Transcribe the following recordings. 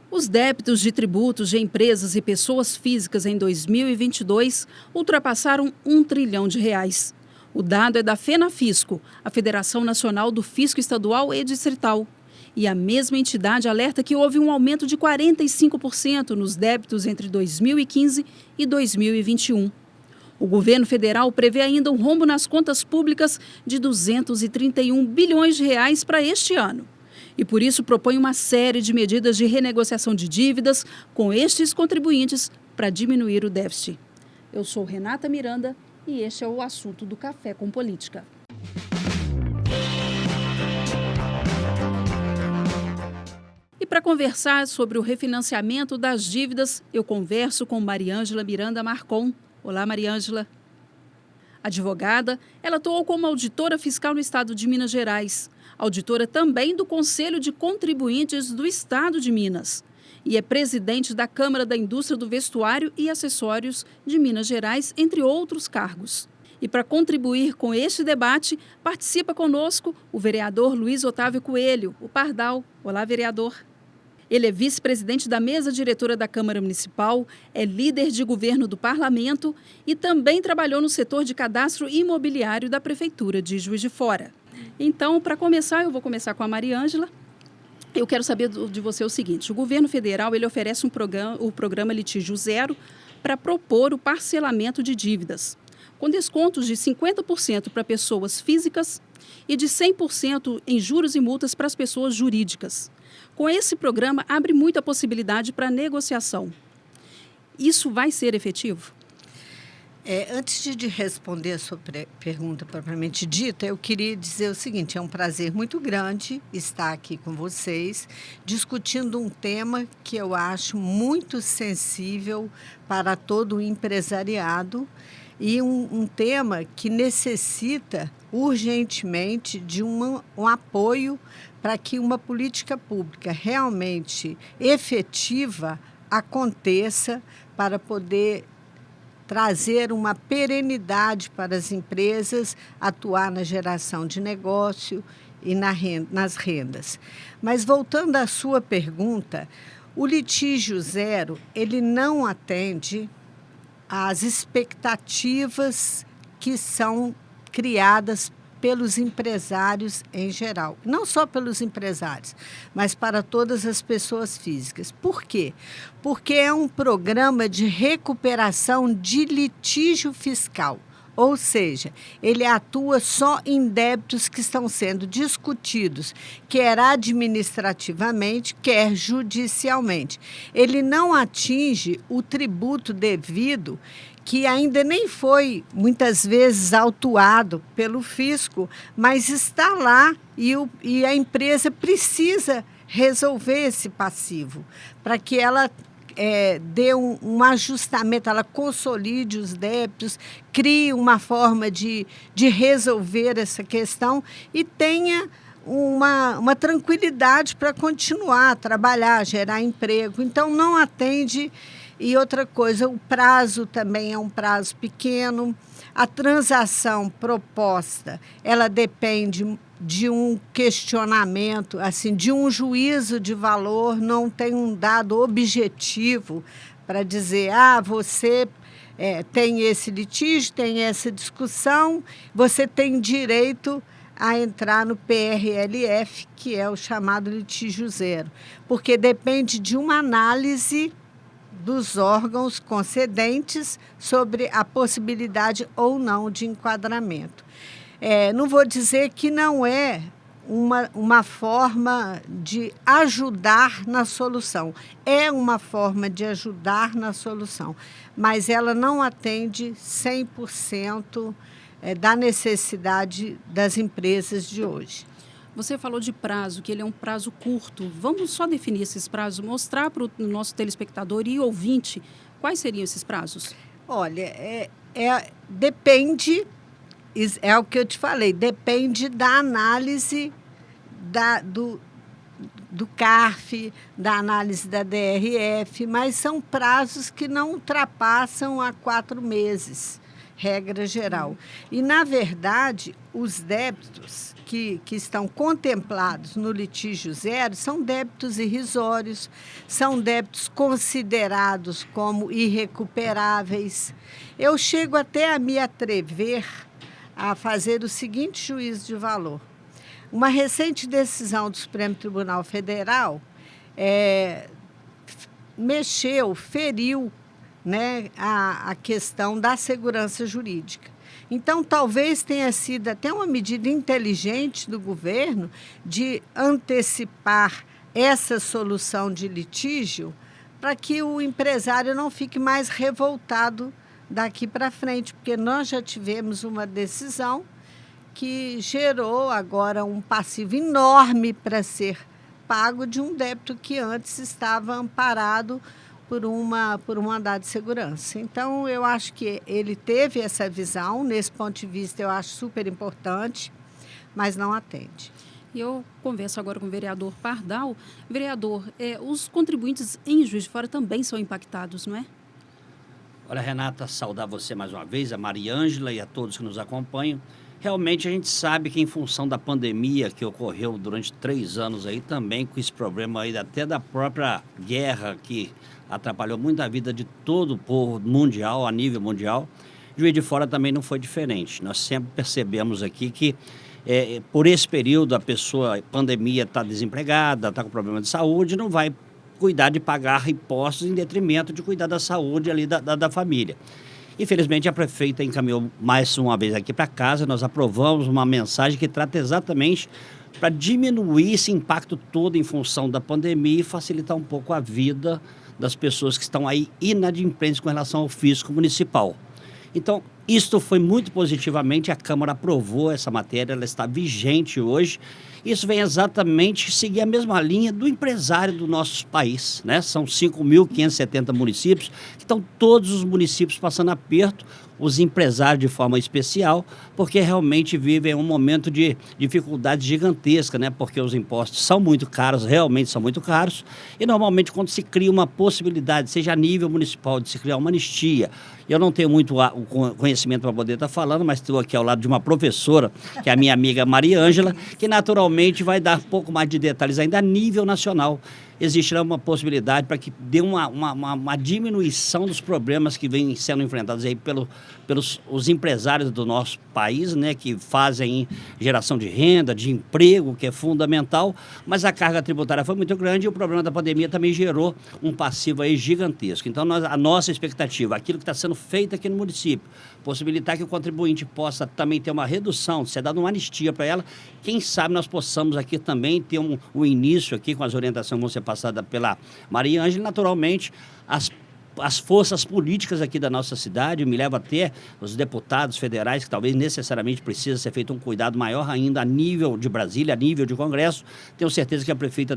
Os débitos de tributos de empresas e pessoas físicas em 2022 ultrapassaram R$ 1 trilhão. O dado é da FenaFisco, a Federação Nacional do Fisco Estadual e Distrital. E a mesma entidade alerta que houve um aumento de 45% nos débitos entre 2015 e 2021. O governo federal prevê ainda um rombo nas contas públicas de R$ 231 bilhões para este ano. E por isso propõe uma série de medidas de renegociação de dívidas com estes contribuintes para diminuir o déficit. Eu sou Renata Miranda e este é o assunto do Café com Política. E para conversar sobre o refinanciamento das dívidas, eu converso com Mariângela Miranda Marcon. Olá, Mariângela. Advogada, ela atuou como auditora fiscal no estado de Minas Gerais, auditora também do Conselho de Contribuintes do Estado de Minas e é presidente da Câmara da Indústria do Vestuário e Acessórios de Minas Gerais, entre outros cargos. E para contribuir com este debate, participa conosco o vereador Luiz Otávio Coelho, o Pardal. Olá, vereador. Ele é vice-presidente da mesa diretora da Câmara Municipal, é líder de governo do Parlamento e também trabalhou no setor de cadastro imobiliário da Prefeitura de Juiz de Fora. Então, para começar, eu vou começar com a Mariângela. Eu quero saber de você o seguinte: o governo federal ele oferece o programa Litígio Zero para propor o parcelamento de dívidas, com descontos de 50% para pessoas físicas e de 100% em juros e multas para as pessoas jurídicas. Com esse programa, abre muita possibilidade para negociação. Isso vai ser efetivo? Antes de responder a sua pergunta propriamente dita, eu queria dizer o seguinte: é um prazer muito grande estar aqui com vocês, discutindo um tema que eu acho muito sensível para todo o empresariado e um tema que necessita urgentemente de um apoio para que uma política pública realmente efetiva aconteça para poder trazer uma perenidade para as empresas, atuar na geração de negócio e nas rendas. Mas voltando à sua pergunta, o litígio zero, ele não atende às expectativas que são criadas pelos empresários em geral. Não só pelos empresários, mas para todas as pessoas físicas. Por quê? Porque é um programa de recuperação de litígio fiscal. Ou seja, ele atua só em débitos que estão sendo discutidos, quer administrativamente, quer judicialmente. Ele não atinge o tributo devido, que ainda nem foi, muitas vezes, autuado pelo fisco, mas está lá e a empresa precisa resolver esse passivo para que ela dê um ajustamento, ela consolide os débitos, crie uma forma de resolver essa questão e tenha uma tranquilidade para continuar a trabalhar, gerar emprego. Então, não atende. E outra coisa, o prazo também é um prazo pequeno. A transação proposta, ela depende de um questionamento, assim, de um juízo de valor, não tem um dado objetivo para dizer, você tem esse litígio, tem essa discussão, você tem direito a entrar no PRLF, que é o chamado litígio zero, porque depende de uma análise dos órgãos concedentes sobre a possibilidade ou não de enquadramento. Não vou dizer que não é uma forma de ajudar na solução. É uma forma de ajudar na solução, mas ela não atende 100% da necessidade das empresas de hoje. Você falou de prazo, que ele é um prazo curto. Vamos só definir esses prazos, mostrar para o nosso telespectador e ouvinte quais seriam esses prazos? Olha, depende, é o que eu te falei, depende da análise do CARF, da análise da DRF, mas são prazos que não ultrapassam a 4 meses. regra geral. E, na verdade, os débitos que estão contemplados no litígio zero são débitos irrisórios, são débitos considerados como irrecuperáveis. Eu chego até a me atrever a fazer o seguinte juízo de valor. Uma recente decisão do Supremo Tribunal Federal feriu, né, a questão da segurança jurídica. Então, talvez tenha sido até uma medida inteligente do governo de antecipar essa solução de litígio para que o empresário não fique mais revoltado daqui para frente, porque nós já tivemos uma decisão que gerou agora um passivo enorme para ser pago de um débito que antes estava amparado por um mandado de segurança. Então, eu acho que ele teve essa visão, nesse ponto de vista eu acho super importante, mas não atende. Eu converso agora com o vereador Pardal. Vereador, os contribuintes em Juiz de Fora também são impactados, não é? Olha, Renata, saudar você mais uma vez, a Mariângela e a todos que nos acompanham. Realmente a gente sabe que em função da pandemia que ocorreu durante 3 anos aí, também com esse problema aí até da própria guerra que atrapalhou muito a vida de todo o povo mundial, a nível mundial, Juiz de Fora também não foi diferente. Nós sempre percebemos aqui que por esse período a pessoa, pandemia, está desempregada, está com problema de saúde, não vai cuidar de pagar impostos em detrimento de cuidar da saúde ali da família. Infelizmente, a prefeita encaminhou mais uma vez aqui para casa, nós aprovamos uma mensagem que trata exatamente para diminuir esse impacto todo em função da pandemia e facilitar um pouco a vida das pessoas que estão aí inadimplentes com relação ao fisco municipal. Então, isto foi muito positivamente, a Câmara aprovou essa matéria, ela está vigente hoje. Isso vem exatamente seguir a mesma linha do empresário do nosso país, né? São 5.570 municípios, que estão todos os municípios passando aperto, os empresários de forma especial, porque realmente vivem um momento de dificuldade gigantesca, né? Porque os impostos são muito caros, realmente são muito caros, e normalmente quando se cria uma possibilidade, seja a nível municipal, de se criar uma anistia, eu não tenho muito o conhecimento para poder estar falando, mas estou aqui ao lado de uma professora, que é a minha amiga Mariângela, que naturalmente vai dar um pouco mais de detalhes ainda a nível nacional. Existe lá uma possibilidade para que dê uma diminuição dos problemas que vêm sendo enfrentados aí pelos os empresários do nosso país, né, que fazem geração de renda, de emprego, que é fundamental, mas a carga tributária foi muito grande e o problema da pandemia também gerou um passivo aí gigantesco. Então, a nossa expectativa, aquilo que está sendo feito aqui no município, possibilitar que o contribuinte possa também ter uma redução, ser dado uma anistia para ela, quem sabe nós possamos aqui também ter um início aqui com as orientações que vão ser passadas pela Mariângela, naturalmente as forças políticas aqui da nossa cidade, me leva até os deputados federais, que talvez necessariamente precisa ser feito um cuidado maior ainda a nível de Brasília, a nível de Congresso. Tenho certeza que a prefeita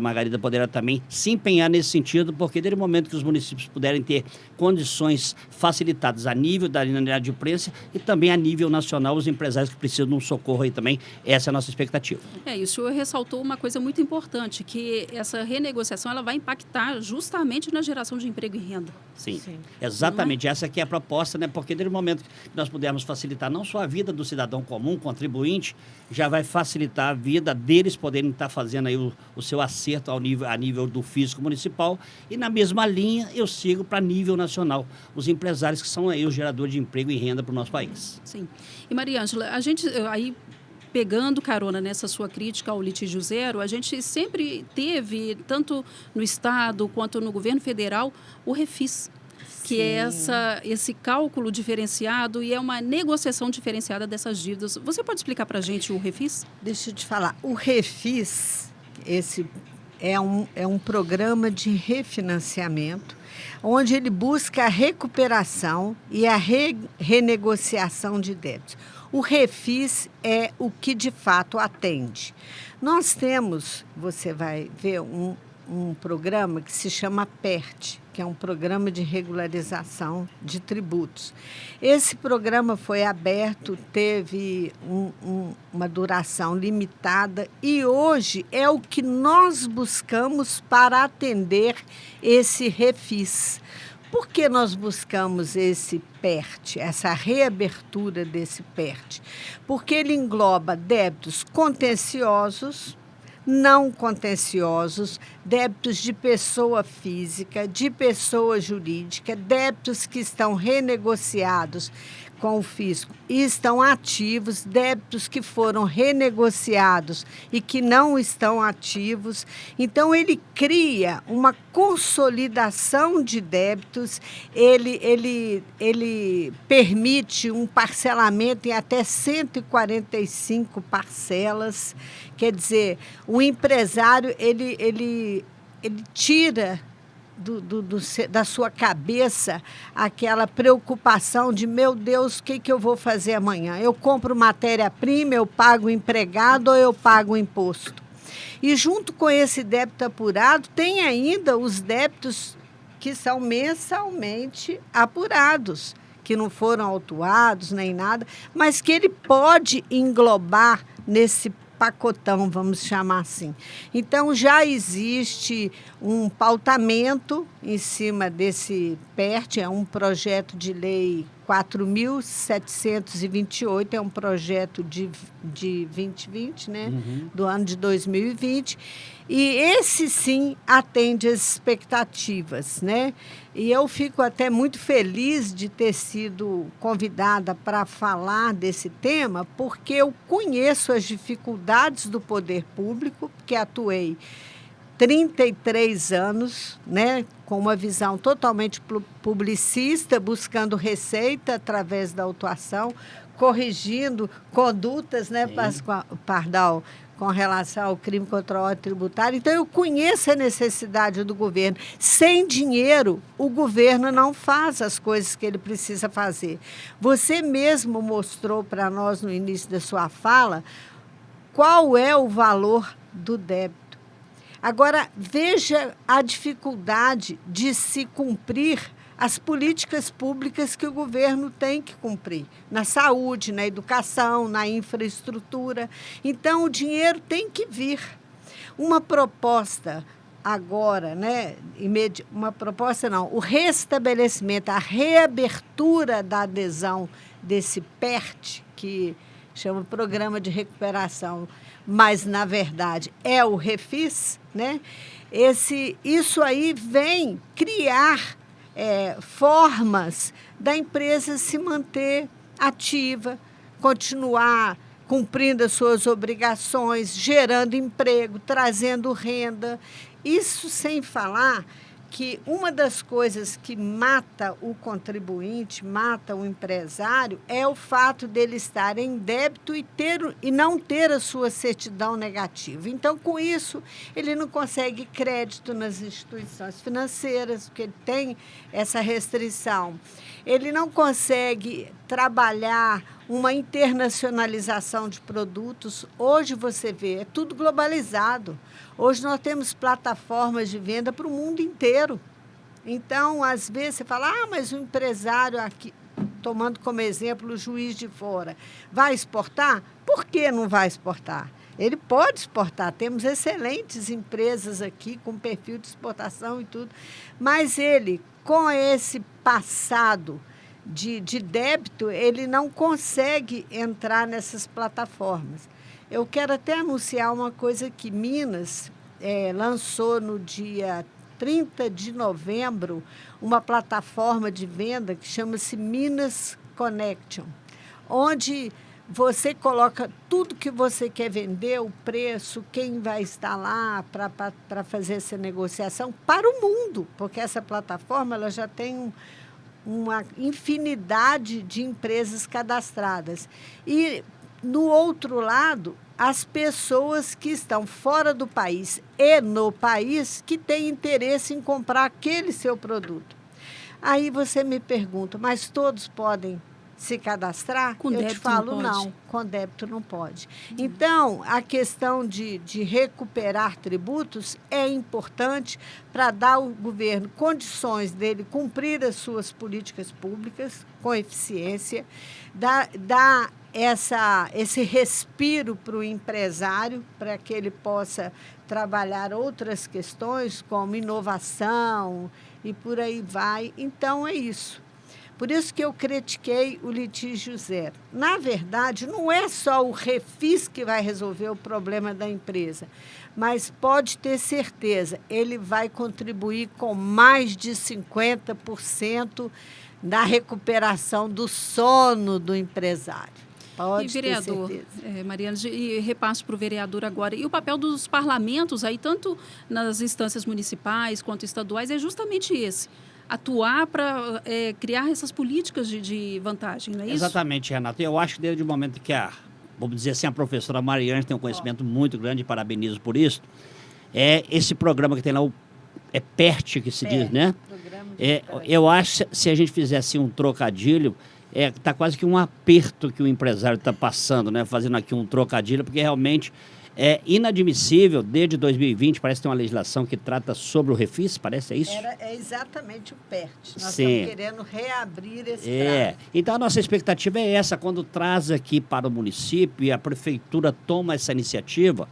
Margarida poderá também se empenhar nesse sentido, porque desde o momento que os municípios puderem ter condições facilitadas a nível da unidade de imprensa e também a nível nacional, os empresários que precisam de um socorro aí também, essa é a nossa expectativa. E o senhor ressaltou uma coisa muito importante, que essa renegociação ela vai impactar justamente na geração de emprego e renda. Sim. Exatamente, essa aqui é a proposta, né? Porque desde o momento que nós pudermos facilitar não só a vida do cidadão comum, contribuinte, já vai facilitar a vida deles poderem estar fazendo aí o seu acerto a nível do físico municipal, e na mesma linha eu sigo para nível nacional, os empresários que são aí os geradores de emprego e renda para o nosso país. Sim. E Mariângela, a gente aí pegando carona nessa sua crítica ao litígio zero, a gente sempre teve, tanto no Estado quanto no governo federal, o Refis, que é esse cálculo diferenciado e é uma negociação diferenciada dessas dívidas. Você pode explicar para a gente o Refis? Deixa eu te falar, o Refis, esse é um programa de refinanciamento, onde ele busca a recuperação e a renegociação de débitos. O Refis é o que de fato atende. Nós temos, você vai ver, um programa que se chama PERT, que é um programa de regularização de tributos. Esse programa foi aberto, teve uma duração limitada e hoje é o que nós buscamos para atender esse Refis. Por que nós buscamos esse PERT, essa reabertura desse PERT? Porque ele engloba débitos contenciosos, não contenciosos, débitos de pessoa física, de pessoa jurídica, débitos que estão renegociados com o fisco e estão ativos, débitos que foram renegociados e que não estão ativos. Então, ele cria uma consolidação de débitos, ele permite um parcelamento em até 145 parcelas. Quer dizer, o empresário, ele tira da sua cabeça aquela preocupação de, meu Deus, o que eu vou fazer amanhã? Eu compro matéria-prima, eu pago o empregado ou eu pago o imposto? E junto com esse débito apurado, tem ainda os débitos que são mensalmente apurados, que não foram autuados nem nada, mas que ele pode englobar nesse pacotão, vamos chamar assim. Então, já existe um pautamento em cima desse PERT, é um projeto de lei 4.728, é um projeto de 2020, né? Do ano de 2020, e esse sim atende às expectativas, né? E eu fico até muito feliz de ter sido convidada para falar desse tema, porque eu conheço as dificuldades do poder público, porque atuei 33 anos, né, com uma visão totalmente publicista, buscando receita através da autuação, corrigindo condutas, né, Pardal, com relação ao crime contra a ordem tributária. Então, eu conheço a necessidade do governo. Sem dinheiro, o governo não faz as coisas que ele precisa fazer. Você mesmo mostrou para nós, no início da sua fala, qual é o valor do débito. Agora, veja a dificuldade de se cumprir as políticas públicas que o governo tem que cumprir, na saúde, na educação, na infraestrutura. Então, o dinheiro tem que vir. Uma proposta agora, né, uma proposta não, o restabelecimento, a reabertura da adesão desse PERT, que chama Programa de Recuperação, mas, na verdade, é o Refis, né? Isso aí vem criar formas da empresa se manter ativa, continuar cumprindo as suas obrigações, gerando emprego, trazendo renda. Isso sem falar que uma das coisas que mata o contribuinte, mata o empresário, é o fato dele estar em débito e não ter a sua certidão negativa. Então, com isso, ele não consegue crédito nas instituições financeiras, porque ele tem essa restrição. Ele não consegue trabalhar uma internacionalização de produtos. Hoje você vê, é tudo globalizado. Hoje nós temos plataformas de venda para o mundo inteiro. Então, às vezes, você fala, mas o empresário aqui, tomando como exemplo o Juiz de Fora, vai exportar? Por que não vai exportar? Ele pode exportar, temos excelentes empresas aqui com perfil de exportação e tudo, mas ele, com esse passado de débito, ele não consegue entrar nessas plataformas. Eu quero até anunciar uma coisa que Minas lançou no dia 30 de novembro, uma plataforma de venda que chama-se Minas Connection, onde você coloca tudo que você quer vender, o preço, quem vai estar lá para fazer essa negociação para o mundo, porque essa plataforma ela já tem uma infinidade de empresas cadastradas. E, no outro lado, as pessoas que estão fora do país e no país que têm interesse em comprar aquele seu produto. Aí você me pergunta, mas todos podem se cadastrar? Com eu débito te falo, não pode. não, com débito não pode. Então, a questão de recuperar tributos é importante para dar ao governo condições dele cumprir as suas políticas públicas com eficiência, dar esse respiro para o empresário, para que ele possa trabalhar outras questões, como inovação e por aí vai. Então, é isso. Por isso que eu critiquei o litígio zero. Na verdade, não é só o Refis que vai resolver o problema da empresa, mas pode ter certeza, ele vai contribuir com mais de 50% na recuperação do sono do empresário. Pode e, vereador, Mariana, e repasso para o vereador agora. E o papel dos parlamentos, aí, tanto nas instâncias municipais quanto estaduais, é justamente esse. Atuar para criar essas políticas de vantagem, não é isso? Exatamente, Renata. Eu acho que desde o momento que vamos dizer assim, a professora Mariana tem um conhecimento muito grande, e parabenizo por isso, esse programa que tem lá, é PERT que se diz, né? Eu acho que se a gente fizesse um trocadilho, está quase que um aperto que o empresário está passando, né? Fazendo aqui um trocadilho, porque realmente é inadmissível, desde 2020, parece que tem uma legislação que trata sobre o Refis, parece, é isso? É exatamente o PERT. Nós Sim. estamos querendo reabrir esse prazo. Então, a nossa expectativa é essa, quando traz aqui para o município e a prefeitura toma essa iniciativa,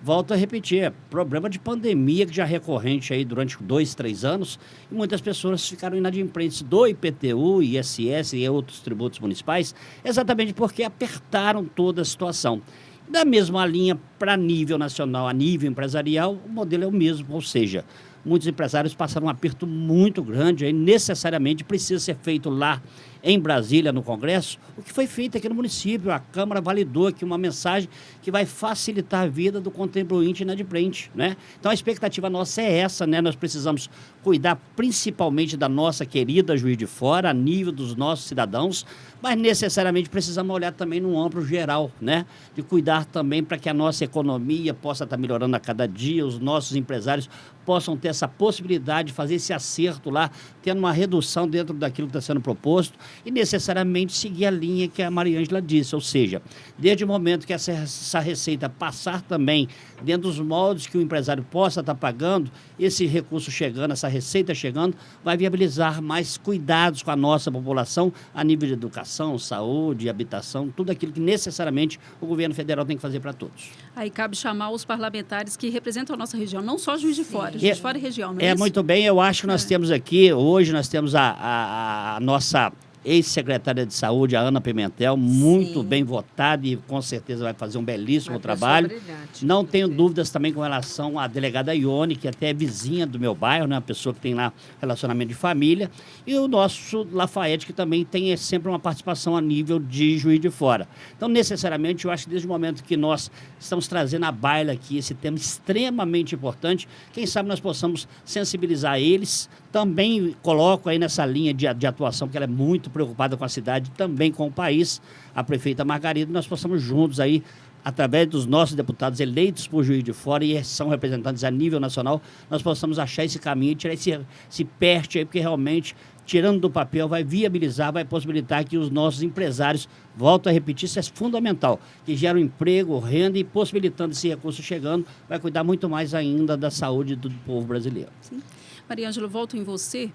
volto a repetir, problema de pandemia que já é recorrente aí durante 2, 3 anos, e muitas pessoas ficaram inadimplentes do IPTU, ISS e outros tributos municipais, exatamente porque apertaram toda a situação. Da mesma linha, para nível nacional, a nível empresarial, o modelo é o mesmo, ou seja, muitos empresários passaram um aperto muito grande, aí necessariamente precisa ser feito lá em Brasília, no Congresso, o que foi feito aqui no município. A Câmara validou aqui uma mensagem que vai facilitar a vida do contribuinte inadimplente, né? Então, a expectativa nossa é essa, né? Nós precisamos cuidar principalmente da nossa querida Juiz de Fora, a nível dos nossos cidadãos, mas necessariamente precisamos olhar também no amplo geral, né? De cuidar também para que a nossa economia possa estar melhorando a cada dia, os nossos empresários possam ter essa possibilidade de fazer esse acerto lá, tendo uma redução dentro daquilo que está sendo proposto e necessariamente seguir a linha que a Mariângela disse, ou seja, desde o momento que essa receita passar também dentro dos moldes que o empresário possa estar pagando, esse recurso chegando, essa receita chegando, vai viabilizar mais cuidados com a nossa população a nível de educação, saúde, habitação, tudo aquilo que necessariamente o governo federal tem que fazer para todos. Aí cabe chamar os parlamentares que representam a nossa região, não só Juiz de Fora, Juiz de Fora e região, não é isso? Muito bem, eu acho que nós temos aqui, hoje nós temos a nossa ex-secretária de Saúde, a Ana Pimentel, muito Sim. bem votada e com certeza vai fazer um belíssimo trabalho. Brilhante, Não tenho dúvidas também com relação à delegada Ione, que até é vizinha do meu bairro, né? Uma pessoa que tem lá relacionamento de família. E o nosso Lafayette, que também tem sempre uma participação a nível de Juiz de Fora. Então, necessariamente, eu acho que desde o momento que nós estamos trazendo à baila aqui esse tema extremamente importante, quem sabe nós possamos sensibilizar eles. Também coloco aí nessa linha de atuação, porque ela é muito preocupada com a cidade, também com o país, a prefeita Margarida, nós possamos juntos aí, através dos nossos deputados eleitos por Juiz de Fora e são representantes a nível nacional, nós possamos achar esse caminho e tirar esse PERT aí, porque realmente, tirando do papel, vai viabilizar, vai possibilitar que os nossos empresários, volto a repetir, isso é fundamental, que geram emprego, renda e possibilitando esse recurso chegando, vai cuidar muito mais ainda da saúde do povo brasileiro. Sim. Mariângela, volto em você.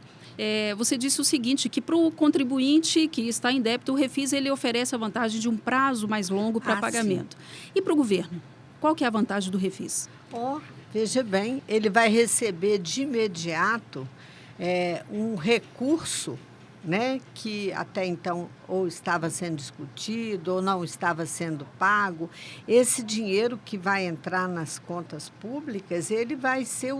Você disse o seguinte, que para o contribuinte que está em débito, o Refis ele oferece a vantagem de um prazo mais longo para pagamento. Sim. E para o governo, qual que é a vantagem do Refis? Veja bem, ele vai receber de imediato um recurso, né, que até então ou estava sendo discutido ou não estava sendo pago. Esse dinheiro que vai entrar nas contas públicas, ele vai ser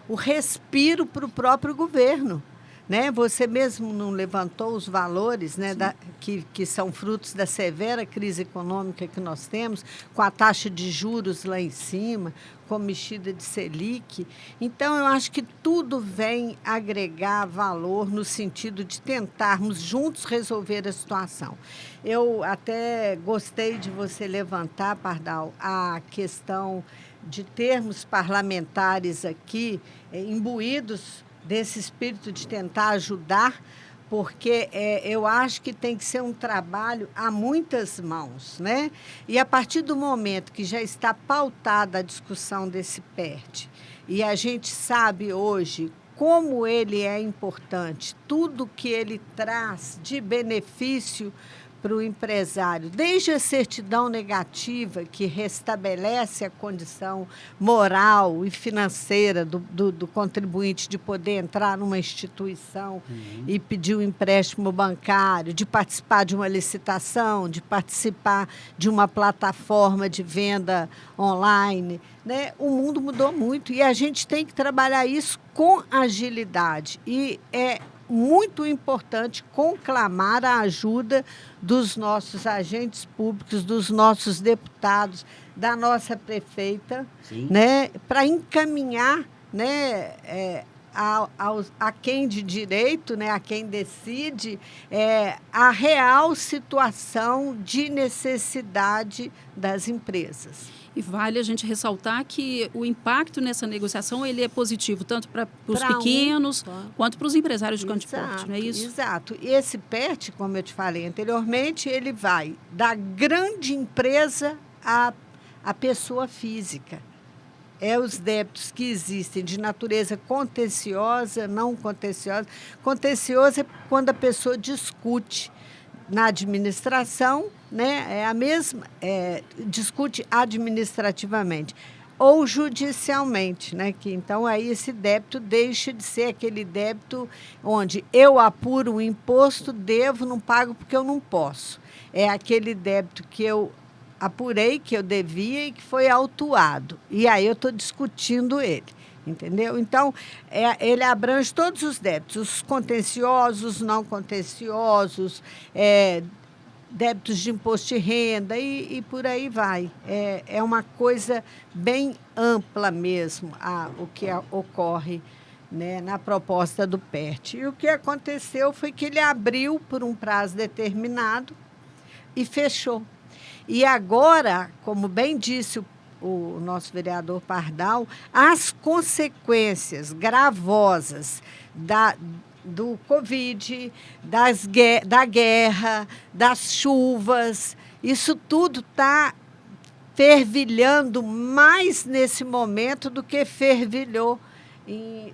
o respiro para o próprio governo, né? Você mesmo não levantou os valores, né, que são frutos da severa crise econômica que nós temos, com a taxa de juros lá em cima, com mexida de Selic. Então, eu acho que tudo vem agregar valor no sentido de tentarmos juntos resolver a situação. Eu até gostei de você levantar, Pardal, a questão de termos parlamentares aqui imbuídos desse espírito de tentar ajudar, porque eu acho que tem que ser um trabalho a muitas mãos, né? E a partir do momento que já está pautada a discussão desse PERT, e a gente sabe hoje como ele é importante, tudo que ele traz de benefício para o empresário, desde a certidão negativa, que restabelece a condição moral e financeira do contribuinte de poder entrar numa instituição e pedir um empréstimo bancário, de participar de uma licitação, de participar de uma plataforma de venda online, né? O mundo mudou muito e a gente tem que trabalhar isso com agilidade. E é muito importante conclamar a ajuda dos nossos agentes públicos, dos nossos deputados, da nossa prefeita, né, para encaminhar, né, a quem de direito, né, a quem decide, a real situação de necessidade das empresas. E vale a gente ressaltar que o impacto nessa negociação ele é positivo, tanto para os pequenos quanto para os empresários de grande porte, não é isso? Exato. E esse PERT, como eu te falei anteriormente, ele vai da grande empresa à pessoa física. É os débitos que existem de natureza contenciosa, não contenciosa. Contenciosa é quando a pessoa discute na administração, né, é a mesma, discute administrativamente ou judicialmente, né, que então aí esse débito deixa de ser aquele débito onde eu apuro o imposto, devo, não pago porque eu não posso. É aquele débito que eu apurei, que eu devia e que foi autuado. E aí eu estou discutindo ele. Entendeu? Então, ele abrange todos os débitos, os contenciosos, não contenciosos, débitos de imposto de renda e por aí vai. É uma coisa bem ampla mesmo o que ocorre, né, na proposta do PERT. E o que aconteceu foi que ele abriu por um prazo determinado e fechou. E agora, como bem disse o nosso vereador Pardal, as consequências gravosas do Covid, da guerra, das chuvas, isso tudo está fervilhando mais nesse momento do que fervilhou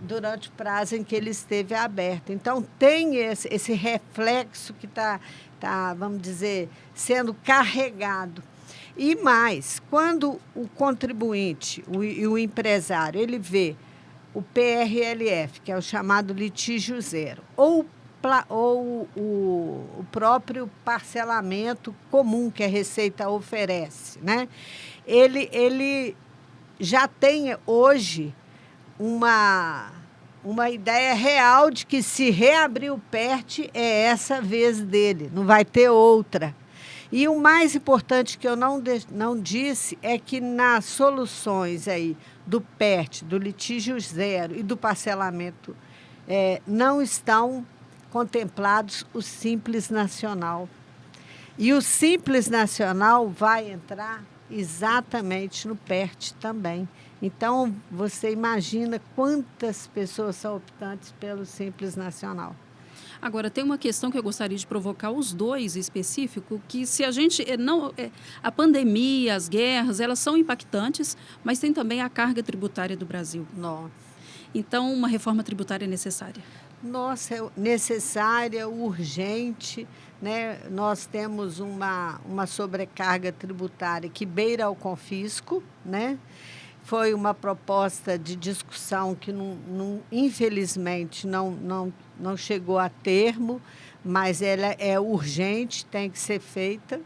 durante o prazo em que ele esteve aberto. Então, tem esse reflexo que está, vamos dizer, sendo carregado. E mais, quando o contribuinte e o empresário ele vê o PRLF, que é o chamado litígio zero, ou o próprio parcelamento comum que a Receita oferece, né? Ele já tem hoje uma ideia real de que se reabrir o PERT é essa vez dele, não vai ter outra. E o mais importante que eu não disse é que nas soluções aí do PERT, do litígio zero e do parcelamento, não estão contemplados o Simples Nacional. E o Simples Nacional vai entrar exatamente no PERT também. Então, você imagina quantas pessoas são optantes pelo Simples Nacional. Agora, tem uma questão que eu gostaria de provocar os dois específico, que se a gente não... a pandemia, as guerras, elas são impactantes, mas tem também a carga tributária do Brasil. Nossa. Então, uma reforma tributária é necessária. Nossa, é necessária, urgente, né? Nós temos uma sobrecarga tributária que beira ao confisco, né? Foi uma proposta de discussão que, infelizmente, não chegou a termo, mas ela é urgente, tem que ser feita.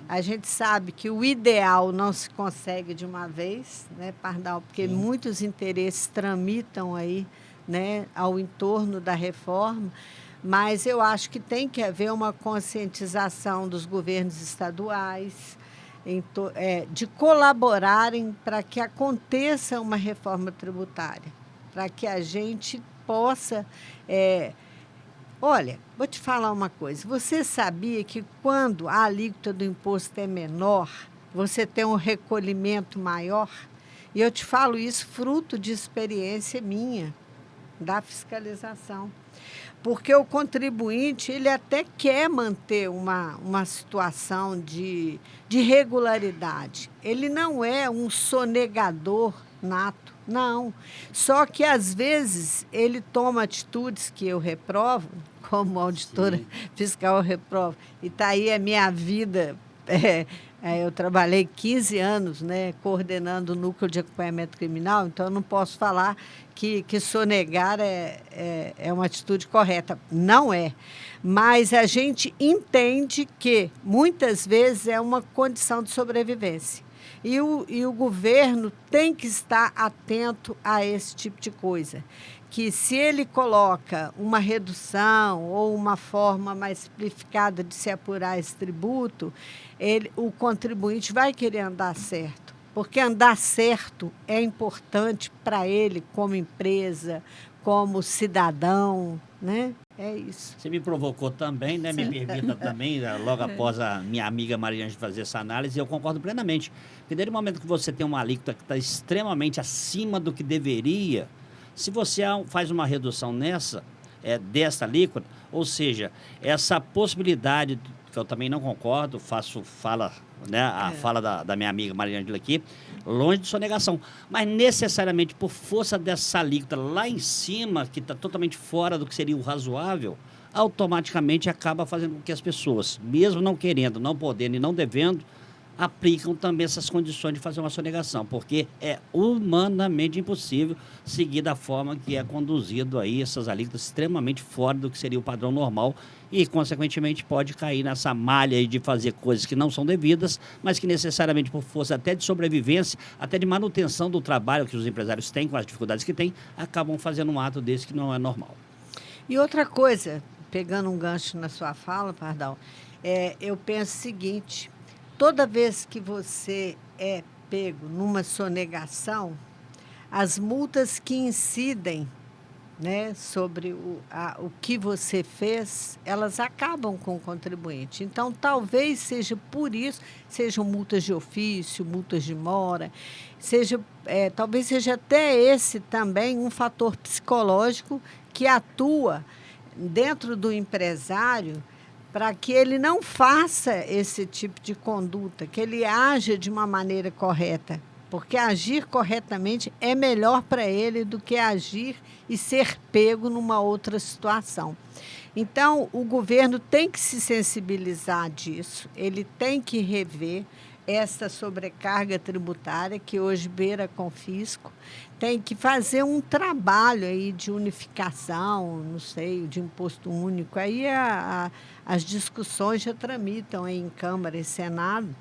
A gente sabe que o ideal não se consegue de uma vez, né, Pardal? Porque muitos interesses tramitam aí, né, ao entorno da reforma, mas eu acho que tem que haver uma conscientização dos governos estaduais, de colaborarem para que aconteça uma reforma tributária, para que a gente possa... Olha, vou te falar uma coisa. Você sabia que quando a alíquota do imposto é menor, você tem um recolhimento maior? E eu te falo isso fruto de experiência minha, da fiscalização. Porque o contribuinte, ele até quer manter uma situação de regularidade. Ele não é um sonegador nato, não. Só que, às vezes, ele toma atitudes que eu reprovo, como auditora fiscal, eu reprovo. E está aí a minha vida. Eu trabalhei 15 anos, né, coordenando o núcleo de acompanhamento criminal, então eu não posso falar que sonegar é uma atitude correta. Não é. Mas a gente entende que, muitas vezes, é uma condição de sobrevivência. E o governo tem que estar atento a esse tipo de coisa. Que se ele coloca uma redução ou uma forma mais simplificada de se apurar esse tributo, o contribuinte vai querer andar certo. Porque andar certo é importante para ele como empresa, como cidadão, né? É isso. Você me provocou também, né? Me permita também, logo após a minha amiga Mariângela fazer essa análise, eu concordo plenamente. Porque desde o momento que você tem uma alíquota que está extremamente acima do que deveria, se você faz uma redução dessa alíquota, ou seja, essa possibilidade, que eu também não concordo, fala da minha amiga Mariângela aqui, longe de sonegação, mas necessariamente por força dessa alíquota lá em cima, que está totalmente fora do que seria o razoável, automaticamente acaba fazendo com que as pessoas, mesmo não querendo, não podendo e não devendo, aplicam também essas condições de fazer uma sonegação, porque é humanamente impossível seguir da forma que é conduzido aí essas alíquotas extremamente fora do que seria o padrão normal e, consequentemente, pode cair nessa malha aí de fazer coisas que não são devidas, mas que necessariamente por força até de sobrevivência, até de manutenção do trabalho que os empresários têm, com as dificuldades que têm, acabam fazendo um ato desse que não é normal. E outra coisa, pegando um gancho na sua fala, Pardal, eu penso o seguinte: toda vez que você é pego numa sonegação, as multas que incidem, né, sobre o que você fez, elas acabam com o contribuinte. Então, talvez seja por isso, sejam multas de ofício, multas de mora, talvez seja até esse também um fator psicológico que atua dentro do empresário para que ele não faça esse tipo de conduta, que ele haja de uma maneira correta. Porque agir corretamente é melhor para ele do que agir e ser pego numa outra situação. Então, o governo tem que se sensibilizar disso, ele tem que rever essa sobrecarga tributária que hoje beira confisco, tem que fazer um trabalho aí de unificação, não sei, de imposto único. Aí as discussões já tramitam aí em Câmara e Senado.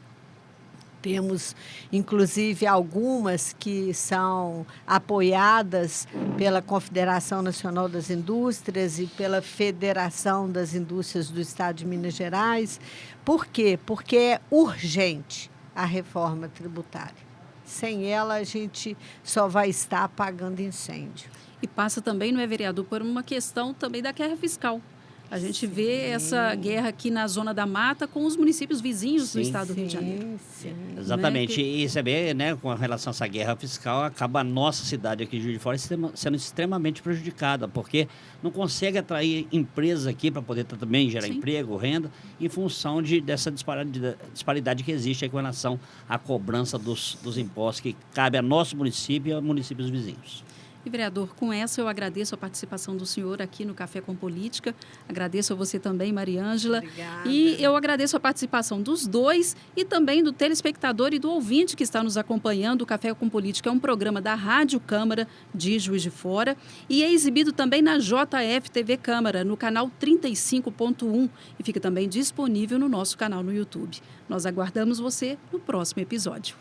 Temos, inclusive, algumas que são apoiadas pela Confederação Nacional das Indústrias e pela Federação das Indústrias do Estado de Minas Gerais. Por quê? Porque é urgente a reforma tributária. Sem ela, a gente só vai estar apagando incêndio. E passa também, não é, vereador, por uma questão também da guerra fiscal. A gente vê essa guerra aqui na Zona da Mata com os municípios vizinhos do estado do Rio de Janeiro. Sim. Exatamente. E você vê, né, com relação a essa guerra fiscal, acaba a nossa cidade aqui de Juiz de Fora sendo extremamente prejudicada, porque não consegue atrair empresas aqui para poder também gerar emprego, renda, em função dessa disparidade que existe aí com relação à cobrança dos impostos que cabe a nosso município e a municípios vizinhos. E, vereador, com essa eu agradeço a participação do senhor aqui no Café com Política. Agradeço a você também, Mariângela. Obrigada. E eu agradeço a participação dos dois e também do telespectador e do ouvinte que está nos acompanhando. O Café com Política é um programa da Rádio Câmara de Juiz de Fora e é exibido também na JF TV Câmara, no canal 35.1 e fica também disponível no nosso canal no YouTube. Nós aguardamos você no próximo episódio.